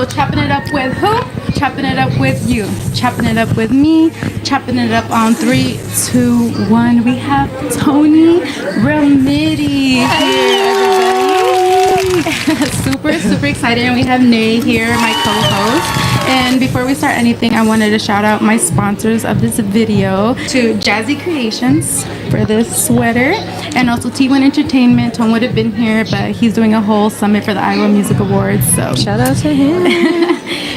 Chopping it up with who? Chopping it up with you. Chopping it up with me. Chopping it up on 3, 2, 1. We have Toni Romiti here, super excited. And we have Nay here, my co-host. And before we start anything, I wanted to shout out my sponsors of this video, to Jazzy Creations for this sweater, and also T1 Entertainment. Tom would have been here, but he's doing a whole summit for the Iowa Music Awards, so shout out to him.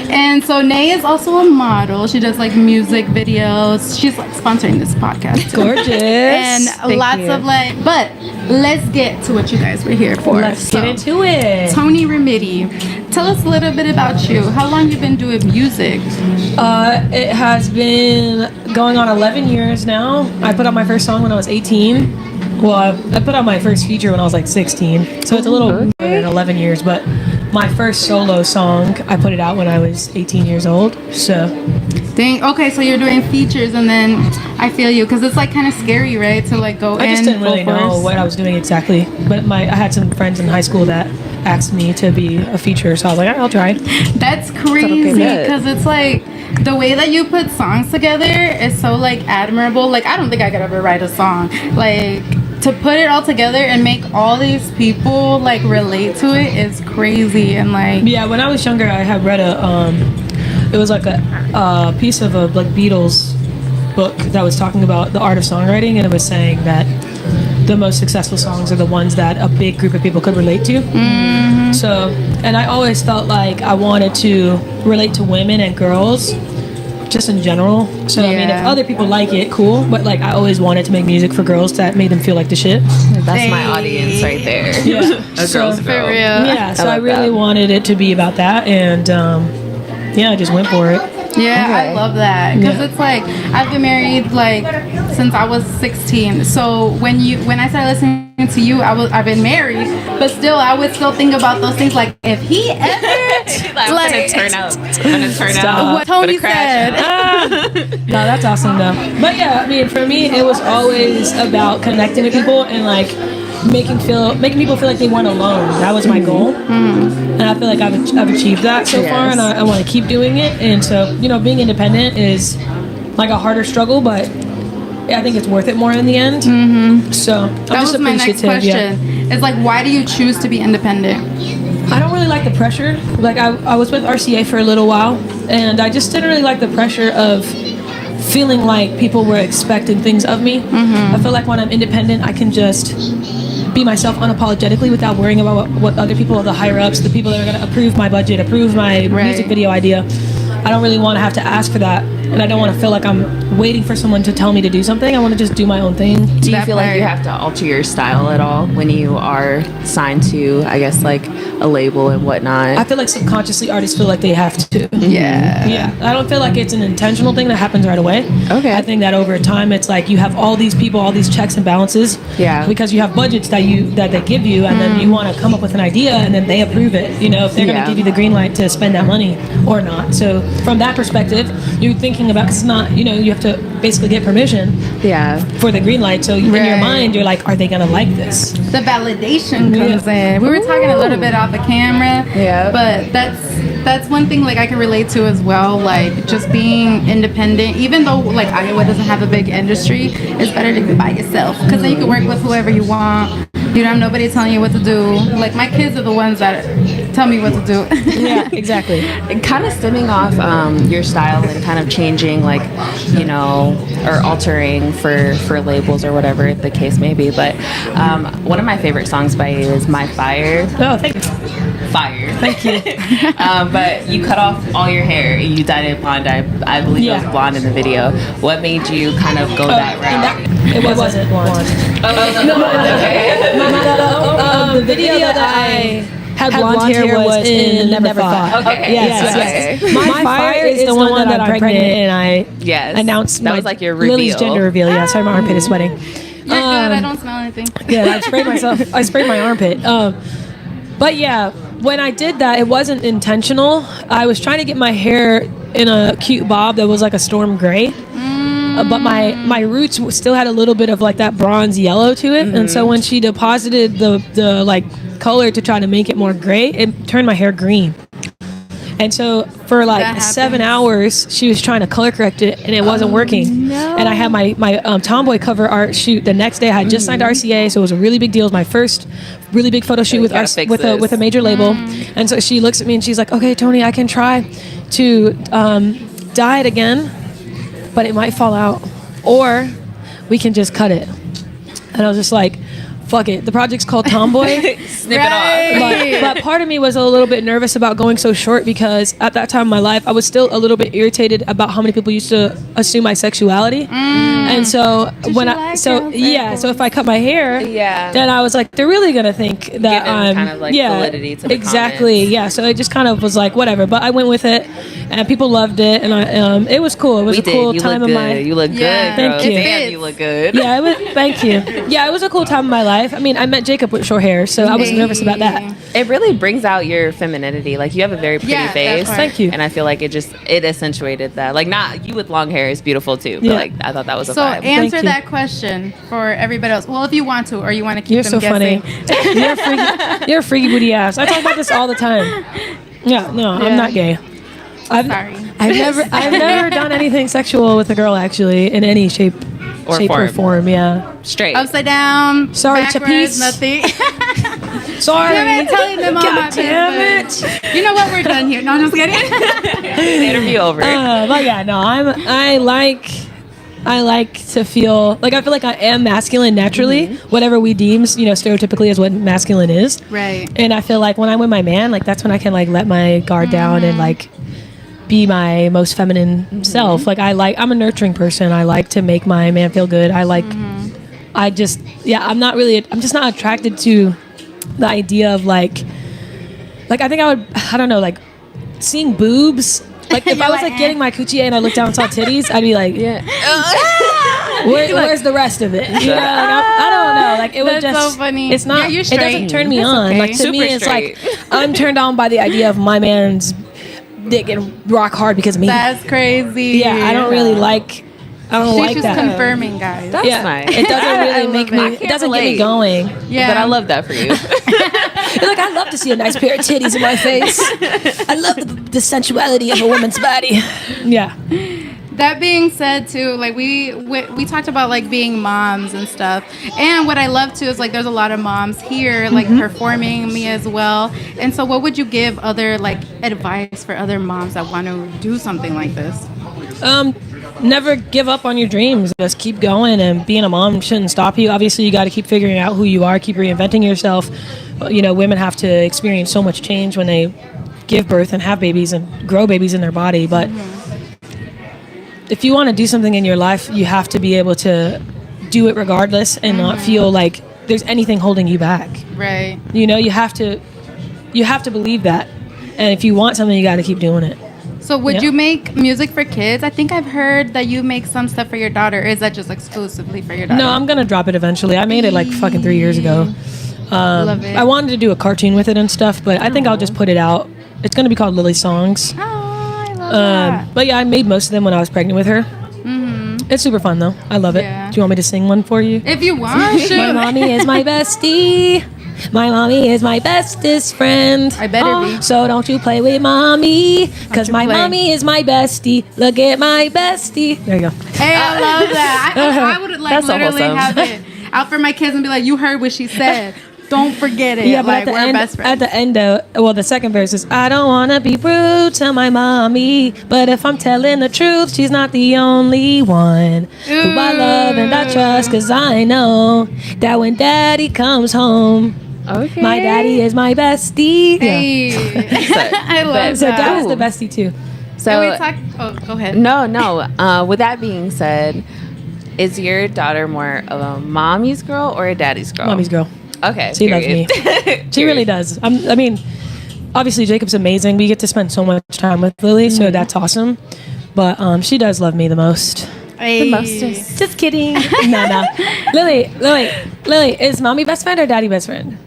And so Nay is also a model. She does like music videos. She's like sponsoring this podcast too. Gorgeous. And lots of like, but let's get to what you guys were here for. Let's get into it. Toni Romiti, tell us a little bit about you. How long you been doing music? It has been going on 11 years now. I put out my first song when I was 18. Well, I put out my first feature when I was like 16. So it's a little more than 11 years, but my first solo song, I put it out when I was 18 years old. So Dang. Okay, so you're doing features, and then I feel you, because it's like kind of scary, right? To like go in. I just didn't really know what I was doing exactly. But I had some friends in high school that asked me to be a feature, so I was like, I'll try. That's crazy, because it's like the way that you put songs together is so like admirable. Like, I don't think I could ever write a song. Like, to put it all together and make all these people like relate to it is crazy. And like, yeah, when I was younger, I had read it was like a piece of a like Beatles book that was talking about the art of songwriting, and it was saying that the most successful songs are the ones that a big group of people could relate to. Mm-hmm. So, and I always felt like I wanted to relate to women and girls just in general. So yeah. I mean, if other people like it, cool, but like I always wanted to make music for girls that made them feel like the shit. That's my audience right there. Yeah. A girl's for girl. real. Yeah, so I really wanted it to be about that, and yeah, I just went for it. Yeah, Okay. I love that, because it's like I've been married like since I was 16. So when I started listening to you, I've been married, but still I would still think about those things, like if he ever like turn out what Toni said. No, that's awesome though. But yeah, I mean, for me, it was always about connecting with people and like making people feel like they weren't alone. That was my goal, and I feel like I've achieved that so far, and I want to keep doing it. And so, being independent is like a harder struggle, but I think it's worth it more in the end. So I'm that just was my next question. It's like, why do you choose to be independent? I don't really like the pressure. Like I was with RCA for a little while, and I just didn't really like the pressure of feeling like people were expecting things of me. I feel like when I'm independent, I can just be myself unapologetically without worrying about what other people, the higher ups, the people that are going to approve my budget, approve my music video idea. I don't really want to have to ask for that, and I don't want to feel like I'm waiting for someone to tell me to do something. I want to just do my own thing. Do you feel like you have to alter your style at all when you are signed to, I guess, like a label and whatnot? I feel like subconsciously artists feel like they have to. Yeah. I don't feel like it's an intentional thing that happens right away. Okay. I think that over time it's like you have all these people, all these checks and balances. Yeah. Because you have budgets that they give you, and then you want to come up with an idea, and then they approve it. If they're going to give you the green light to spend that money or not. So from that perspective, you're thinking about, cause it's not, you have to basically get permission. For the green light. So in your mind, you're like, are they going to like this? The validation comes in. We were talking a little bit off the camera. Yeah. But that's one thing like I can relate to as well. Like just being independent, even though like Iowa doesn't have a big industry, it's better to be by yourself, because then you can work with whoever you want. You don't have nobody telling you what to do. Like my kids are the ones that tell me what to do. Yeah, exactly. And kind of stemming off your style and kind of changing, like, or altering for labels or whatever the case may be. But one of my favorite songs by you is My Fire. Oh, thank you. Fire. Thank you. But you cut off all your hair and you dyed it blonde. I believe it was blonde in the video. What made you kind of go that route? It wasn't blonde. The video that I had blonde hair was in Never Thought. Okay. Yes. My Fire is the one that I'm pregnant and I announced that was like your reveal. Lily's gender reveal. Yeah, sorry, my armpit is sweating. You're good. I don't smell anything. Yeah, I sprayed my armpit. But yeah, when I did that, it wasn't intentional. I was trying to get my hair in a cute bob that was like a storm gray. But my roots still had a little bit of like that bronze yellow to it, and so when she deposited the like color to try to make it more gray, it turned my hair green. And so for like That 7 happens. hours, she was trying to color correct it, and it wasn't working. no. And I had my Tomboy cover art shoot the next day. I had just signed RCA, so it was a really big deal. It was my first really big photo shoot with gotta fix with this. a major label. And so she looks at me and she's like, "Okay, Toni, I can try to dye it again, but it might fall out, or we can just cut it." And I was just like, fuck it. The project's called Tomboy. Snip it off. But part of me was a little bit nervous about going so short because at that time in my life, I was still a little bit irritated about how many people used to assume my sexuality. And so when so if I cut my hair, then I was like, they're really gonna think that I'm kind of like validity to the exactly, comments. yeah. So it just kind of was like whatever. But I went with it, and people loved it, and it was cool. It was a cool time of my. You look Yeah. good, girl. Thank you. Damn, you look good. Yeah, it was. Thank you. Yeah, it was a cool time of my life. I mean, I met Jacob with short hair, so I was nervous about that. It really brings out your femininity. Like, you have a very pretty Yeah, face. that part. Thank you. And I feel like it accentuated that. Like, not you with long hair is beautiful too, but Yeah. like I thought that was a So vibe. answer Thank you. that question for everybody else. Well, if you want to, or you want to keep You're them so funny. guessing. You're a freaky booty ass. I talk about this all the time. Yeah, no, I'm not gay. Sorry. I've never done anything sexual with a girl actually in any shape Or or form. Yeah. Straight. Upside down. Sorry, backwards, Chapis. nothing. Sorry. Damn it, telling them all my God damn business. You know what? We're done here. No, I'm just kidding. Interview over. But yeah, no, I like to feel like I feel like I am masculine naturally, whatever we deem, stereotypically as what masculine is. Right. And I feel like when I'm with my man, like that's when I can like let my guard down and like be my most feminine self. Like I'm a nurturing person. I like to make my man feel good. I'm just not attracted to the idea of like I think I don't know, like seeing boobs. Like if I was like getting my coochie and I looked down and saw titties, I'd be like, where's the rest of it? You know, like, I don't know. Like it was That's just so funny. It's not. Yeah, you're it doesn't straight. turn me That's on. okay. Like to me, Super it's straight. like I'm turned on by the idea of my man's dick and rock hard because of me. That's crazy. Yeah, I don't really like. I don't She's like just that. confirming, guys. That's Yeah, nice. it doesn't I really love make it. I me. can't It doesn't get me relate. going. Yeah. But I love that for you. You're like, I love to see a nice pair of titties in my face. I love the sensuality of a woman's body. Yeah. That being said, too, like we talked about like being moms and stuff, and what I love too is like there's a lot of moms here like performing me as well. And so, what would you give other like advice for other moms that want to do something like this? Never give up on your dreams. Just keep going, and being a mom shouldn't stop you. Obviously, you got to keep figuring out who you are, keep reinventing yourself. Women have to experience so much change when they give birth and have babies and grow babies in their body. But if you want to do something in your life, you have to be able to do it regardless and not feel like there's anything holding you back. Right. You have to believe that. And if you want something, you got to keep doing it. So, would Yeah. you make music for kids? I think I've heard that you make some stuff for your daughter. Or is that just exclusively for your daughter? No, I'm going to drop it eventually. I made it like fucking 3 years ago. Love it. I wanted to do a cartoon with it and stuff, but I think I'll just put it out. It's going to be called Lily Songs. Oh, I love that. But yeah, I made most of them when I was pregnant with her. It's super fun though. I love it. Yeah. Do you want me to sing one for you? If you want, My shoot. mommy is my bestie. My mommy is my bestest friend. I better be. So don't you play with mommy, cause you my play? mommy is my bestie. Look at my bestie. There you go. Hey, I love that. I would like That's so literally wholesome. have it out for my kids and be like, "You heard what she said. Don't forget it." Yeah, but like, at the we're end, best friends. at the end, the second verse is, I don't wanna be rude to my mommy, but if I'm telling the truth, she's not the only one who I love and I trust, cause I know that when daddy comes home, Okay. my daddy is my bestie. Yeah. Hey, I love So that. dad is the bestie too. And So we talked. Oh, go ahead. no. With that being said, is your daughter more of a mommy's girl or a daddy's girl? Mommy's girl. Okay. She loves me. Period. She really does. I mean, obviously Jacob's amazing. We get to spend so much time with Lily, so that's awesome. But she does love me the most. Hey. Just kidding. No. Lily, is mommy best friend or daddy best friend?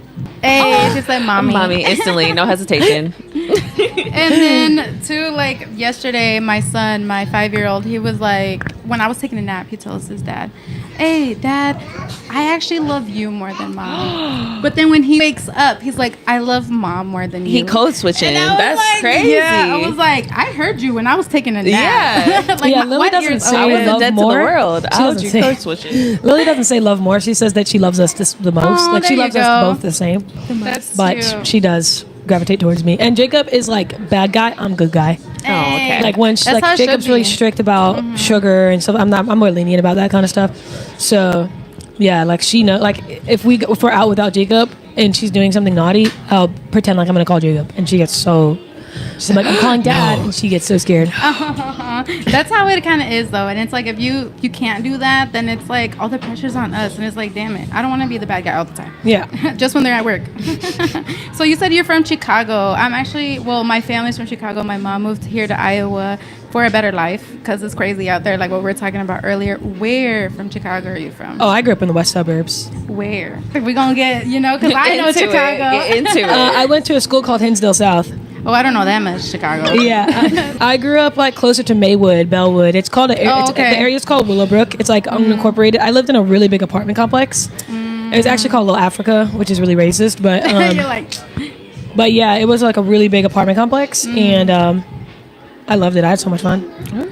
Hey, she said mommy. Mommy, instantly, no hesitation. And then too, like yesterday, my son, my 5-year-old, he was like, when I was taking a nap, he tells his dad, "Hey, Dad, I actually love you more than Mom." But then when he wakes up, he's like, "I love Mom more than you." He code switching. That's like, crazy. Yeah, I was like, I heard you when I was taking a nap. Yeah. Like, Yeah, Lily doesn't say I wasn't love dead more. to the world. She I was doesn't you say- code switching. Lily doesn't say love more. She says that she loves us the most. Oh, Like she there you loves us go. both the same. That's But cute. she does gravitate towards me. And Jacob is like bad guy. I'm good guy. Oh, okay. Like when That's how it Jacob's should really be. strict about sugar and stuff. I'm more lenient about that kind of stuff. So yeah, like she know like if we're out without Jacob and she's doing something naughty, I'll pretend like I'm gonna call Jacob, and she gets so. She's like, I'm calling Dad, and she gets so scared. That's how it kind of is, though. And it's like if you can't do that, then it's like all the pressure's on us, and it's like, damn it, I don't want to be the bad guy all the time. Yeah. Just when they're at work. So you said you're from Chicago. I'm actually, well, my family's from Chicago. My mom moved here to Iowa for a better life because it's crazy out there, like what we were talking about earlier. Where from Chicago are you from? Oh, I grew up in the west suburbs. Where? We're going to get, because I know Into it. Chicago. Get into it. I went to a school called Hinsdale South. Oh, I don't know that much Chicago. Yeah, I grew up like closer to Maywood, Bellwood. It's called Oh, okay. the area's called Willowbrook. It's like unincorporated. I lived in a really big apartment complex. It was actually called Little Africa, which is really racist, but You're like, but yeah, it was like a really big apartment complex, and I loved it. I had so much fun.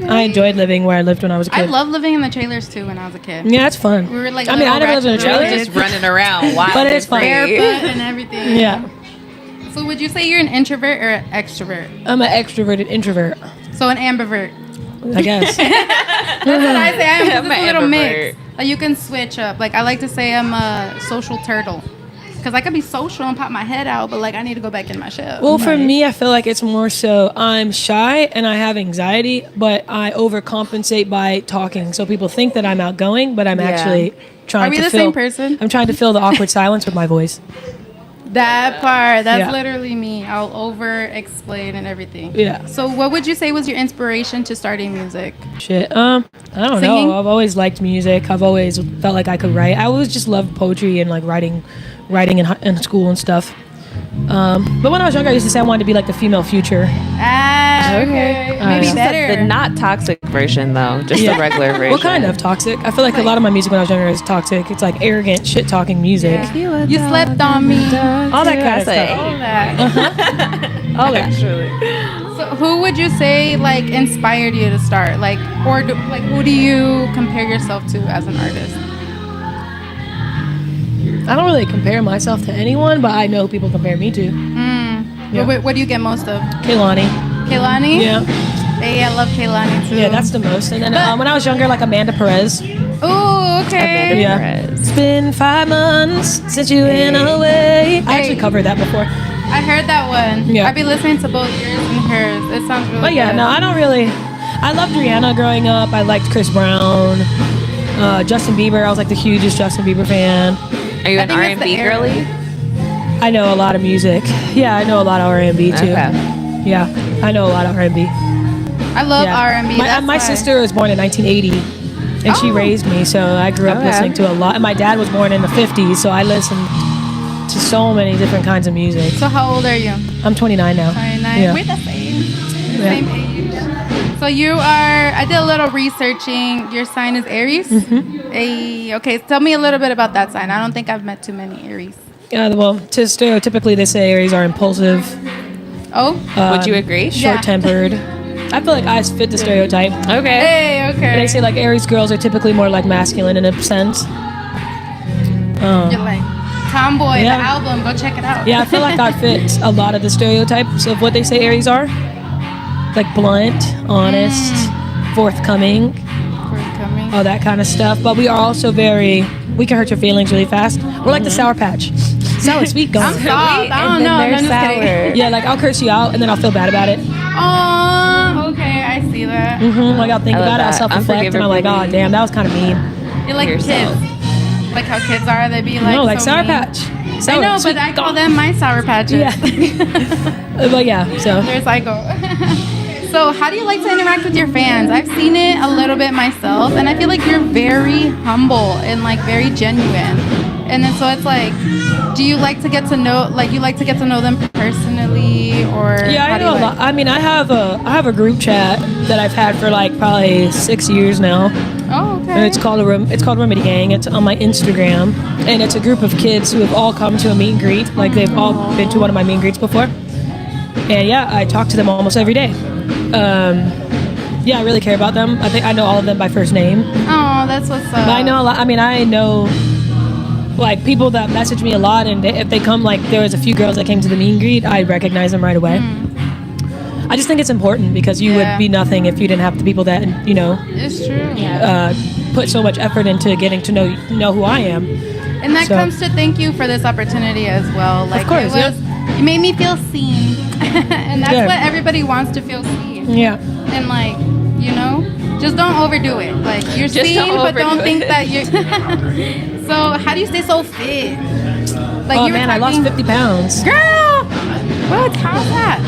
I enjoyed living where I lived when I was a kid. I love living in the trailers too when I was a kid. Yeah, it's fun. We were like, I mean, I never lived in a little trailer. ratchet Just running around wild But it's and fun. free. barefoot and everything. Yeah, So would you say you're an introvert or an extrovert? I'm an extroverted introvert, So an ambivert. I guess. That's what I say. I'm I'm a an little mix. ambivert. Like you can switch up. Like I like to say I'm a social turtle. Because I could be social and pop my head out, but like I need to go back in my shell. Well, for me, I feel like it's more so I'm shy and I have anxiety, but I overcompensate by talking. So people think that I'm outgoing, but I'm actually trying Are we to the fill. same person? I'm trying to fill the awkward silence with my voice. That part, that's Yeah. literally me. I'll over explain and everything. Yeah. So what would you say was your inspiration to starting music? Shit. I don't Singing? know. I've always liked music. I've always felt like I could write. I always just loved poetry and like writing in school and stuff. But when I was younger, I used to say I wanted to be like the female Future. Ah, okay. Maybe She better. said the not toxic version though, just Yeah. the regular version. What kind of toxic? I feel like a lot of my music when I was younger is toxic. It's like arrogant, shit talking music. Yeah. You slept on me. All that kind of stuff. stuff. All that. All that. So who would you say like inspired you to start? Like, like who do you compare yourself to as an artist? I don't really compare myself to anyone, but I know people compare me to. Yeah. What do you get most of? Kehlani. Kaylani? Yeah. Hey, I love Kaylani too. Yeah, that's the most. And then when I was younger, like Amanda Perez. Oh, okay. Amanda Yeah. Perez. It's been 5 months since you went away. I actually covered that before. I heard that one. Yeah. I've been listening to both yours and hers. It sounds really But yeah, good. no, I don't really. I loved Rihanna growing up. I liked Chris Brown. Justin Bieber. I was like the hugest Justin Bieber fan. Are you I an think it's the R&B era. girly? I know a lot of music. Yeah, I know a lot of R&B too. Okay. Yeah, I know a lot of R&B. I love Yeah. R&B. My, That's my why. sister was born in 1980, and she Oh. raised me, so I grew up Okay. listening to a lot. And my dad was born in the 50s, so I listened to so many different kinds of music. So how old are you? I'm 29 now. 29. Yeah. We're the same. Yeah. Same age. So you are, I did a little researching. Your sign is Aries? Mm-hmm. Hey, okay, tell me a little bit about that sign. I don't think I've met too many Aries. Well, to stereotypically, they say Aries are impulsive, Oh? Would you agree? short-tempered. I feel like I fit the stereotype. Okay. Hey, okay. They say like Aries girls are typically more like masculine in a sense. You're like, Tomboy, Yeah. the album, go check it out. Yeah, I feel like I fit a lot of the stereotypes of what they say Aries are. Like blunt, honest, forthcoming, Forthcoming. all that kind of stuff. But we are also we can hurt your feelings really fast. We're like the Sour Patch. Sour sweet gum. I'm soft. I don't And then know. they're I'm just kidding. sour. Yeah, like I'll curse you out and then I'll feel bad about it. Oh, okay, I see that. Like I'll think I love about it, I'll that. self-reflect, and I'm like, oh Unforgivably damn, that was kind of mean. You're like Yourself. kids. Like how kids are, they be like No, like so Sour mean. Patch. I Sour, know, sweet but I call gum. them my Sour Patches. Yeah. But yeah, so. They're psycho. So how do you like to interact with your fans? I've seen it a little bit myself, and I feel like you're very humble and like very genuine. And then so it's like, do you like to get to know, like you like to get to know them personally, or Yeah, how I do know you a like? lot. I mean, I have a group chat that I've had for like probably 6 years now. Oh, okay. And it's called Romiti Gang. It's on my Instagram, and it's a group of kids who have all come to a meet and greet. Like they've all been to one of my meet and greets before. And yeah, I talk to them almost every day. Yeah, I really care about them. I think I know all of them by first name. Oh, that's what's up. But I know a lot. I mean, I know like people that message me a lot, and if they come, like there was a few girls that came to the meet and greet, I recognize them right away. I just think it's important because you would be nothing if you didn't have the people that It's true. put so much effort into getting to know who I am. And that So- comes to thank you for this opportunity as well. Like course, it made me feel seen. And that's Yeah. what everybody wants, to feel seen. Yeah. And like, just don't overdo it. Like you're Just seen, don't but don't overdo think it. that you're So how do you stay so fit? Like Oh you were man, I lost talking- 50 pounds. Girl! What? How's that?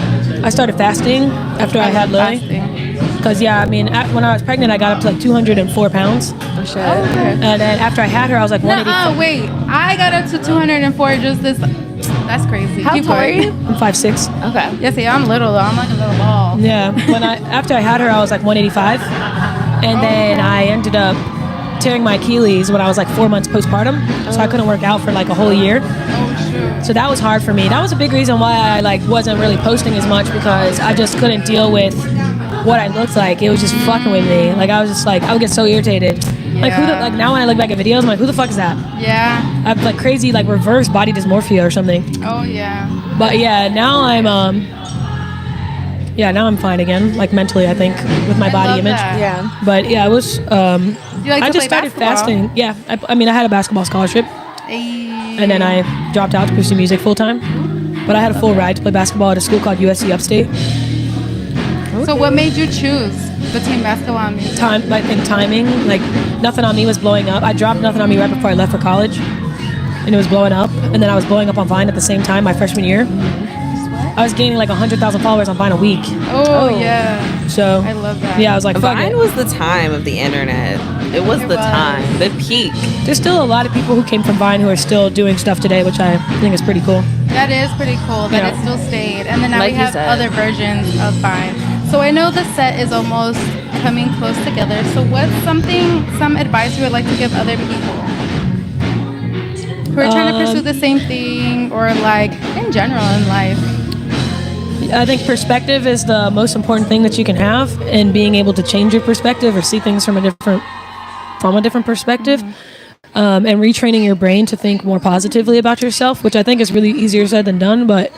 I started fasting after I had Lily. Fasting. Because yeah, I mean, when I was pregnant, I got up to like 204 pounds. Oh, shit. Okay. And then after I had her, I was like 185. Wait. I got up to 204 just this. That's crazy. How Keep tall are going. you? I'm 5'6". Okay. Yeah, see, I'm little though. I'm like a little ball. Yeah. After I had her, I was like 185, and then I ended up tearing my Achilles when I was like 4 months postpartum, so I couldn't work out for like a whole year. Oh, shoot. So that was hard for me. That was a big reason why I like wasn't really posting as much, because I just couldn't deal with what I looked like. It was just fucking with me. Like I was just like I would get so irritated. Like Yeah. now when I look back at videos, I'm like, who the fuck is that? Yeah. I have like crazy like reverse body dysmorphia or something. Oh, yeah. But yeah, now I'm fine again, like mentally, I think, with my I body love image. that. Yeah. But yeah, I was You like I to just play started basketball? fasting. Yeah, I mean I had a basketball scholarship, Hey. and then I dropped out to pursue music full time. But I had a full ride to play basketball at a school called USC Upstate. So what made you choose between basketball and music? Timing, like Nothing on Me was blowing up. I dropped Nothing on Me right before I left for college, and it was blowing up. And then I was blowing up on Vine at the same time my freshman year. I was gaining like 100,000 followers on Vine a week. Oh, yeah. So I love that. Yeah, I was like, fuck Vine it. was the time of the internet. It was It the was. time, the peak. There's still a lot of people who came from Vine who are still doing stuff today, which I think is pretty cool. That is pretty cool that Yeah. it still stayed. And then now Like we you have said. other versions of Vine. So I know the set is almost coming close together. So what's some advice you would like to give other people who are trying to pursue the same thing, or like in general in life? I think perspective is the most important thing that you can have, and being able to change your perspective or see things from a different perspective. And retraining your brain to think more positively about yourself, which I think is really easier said than done, but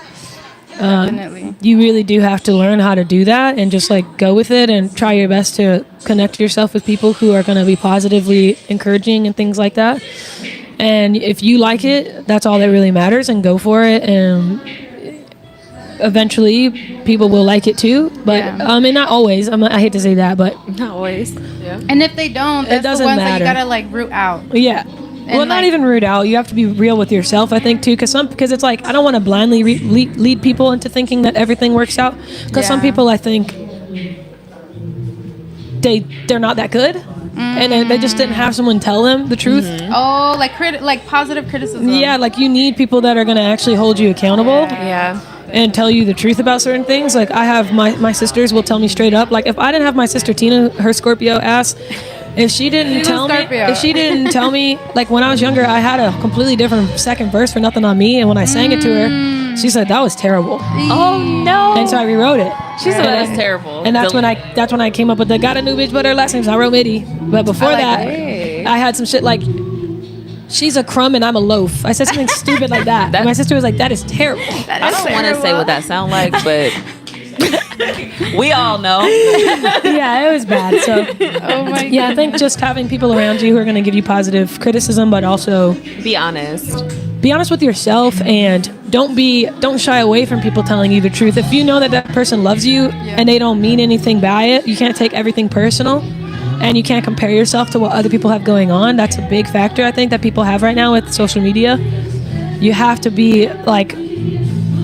Definitely. you really do have to learn how to do that and just like go with it and try your best to connect yourself with people who are going to be positively encouraging and things like that. And if you like it, that's all that really matters, and go for it. And eventually people will like it too, but Yeah. I mean, not always. I hate to say that, but Not always. Yeah. And if they don't, that's doesn't the ones that matter. you gotta like root out. yeah. Well, not like- even root out. You have to be real with yourself, I think, too, because it's like I don't want to blindly lead people into thinking that everything works out. Because some Yeah. people, I think, they're not that good, and they just didn't have someone tell them the truth. Oh, like positive criticism. Yeah, like you need people that are going to actually hold you accountable. Yeah. And tell you the truth about certain things. Like I have my sisters will tell me straight up. Like if I didn't have my sister Tina, her Scorpio ass, if she didn't tell me, like when I was younger, I had a completely different second verse for Nothing on Me, and when I sang it to her, she said that was terrible, Oh no. and so I rewrote it. She said And that was terrible. And that's when I came up with the got a new bitch, but her last name's I wrote Mitty. But before like that, it. I had some shit like. She's a crumb and I'm a loaf. I said something stupid like that. And my sister was like, that is terrible. That I is don't want to say terrible. what that sound like, but we all know. Yeah, it was bad. So Oh my god. yeah, I think just having people around you who are going to give you positive criticism, but also Be honest. be honest with yourself, and don't shy away from people telling you the truth. If you know that that person loves you and they don't mean anything by it, you can't take everything personal, and you can't compare yourself to what other people have going on. That's a big factor, I think, that people have right now with social media. You have to be like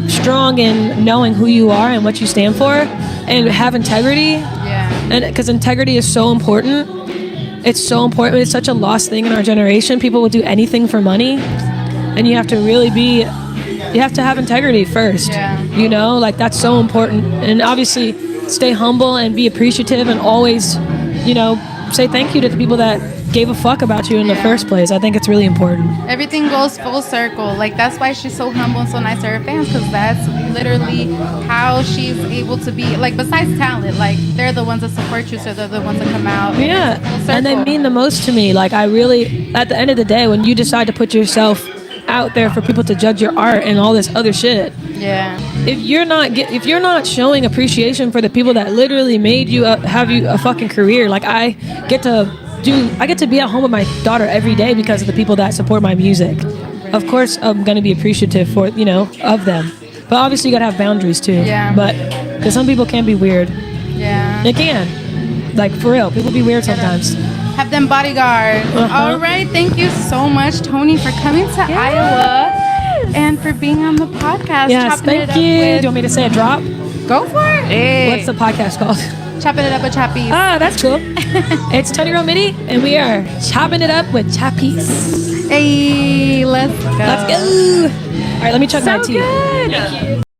strong in knowing who you are and what you stand for, and have integrity. Yeah. And because integrity is so important. It's so important. It's such a lost thing in our generation. People will do anything for money. and you have to really be, you have to have integrity first. Yeah. You know, like that's so important. And obviously stay humble and be appreciative and always, you know, say thank you to the people that gave a fuck about you in the first place. I think it's really important. Everything goes full circle. Like, that's why she's so humble and so nice to her fans, because that's literally how she's able to be, like, besides talent, like, they're the ones that support you, so they're the ones that come out. Yeah, Full and they circle. mean the most to me. Like, I really, at the end of the day, when you decide to put yourself out there for people to judge your art and all this other shit, Yeah. if you're not showing appreciation for the people that literally made you have you a fucking career, like I get to be at home with my daughter every day because of the people that support my music. Of course, I'm gonna be appreciative for, you know, of them, but obviously you gotta have boundaries too. Yeah. But because some people can be weird, Yeah. they can, like for real, people be weird sometimes. Have them bodyguards. All right. Thank you so much, Toni, for coming to Iowa and for being on the podcast. Yes, Chopping thank it up you. Do you with- want me to say a drop? Go for it. Hey. What's the podcast called? Chopping it up with Chapis. Ah, that's cool. It's Toni Romiti, and we are chopping it up with Chapis. Hey, let's go. Let's go. All right, let me chug my So tea. good.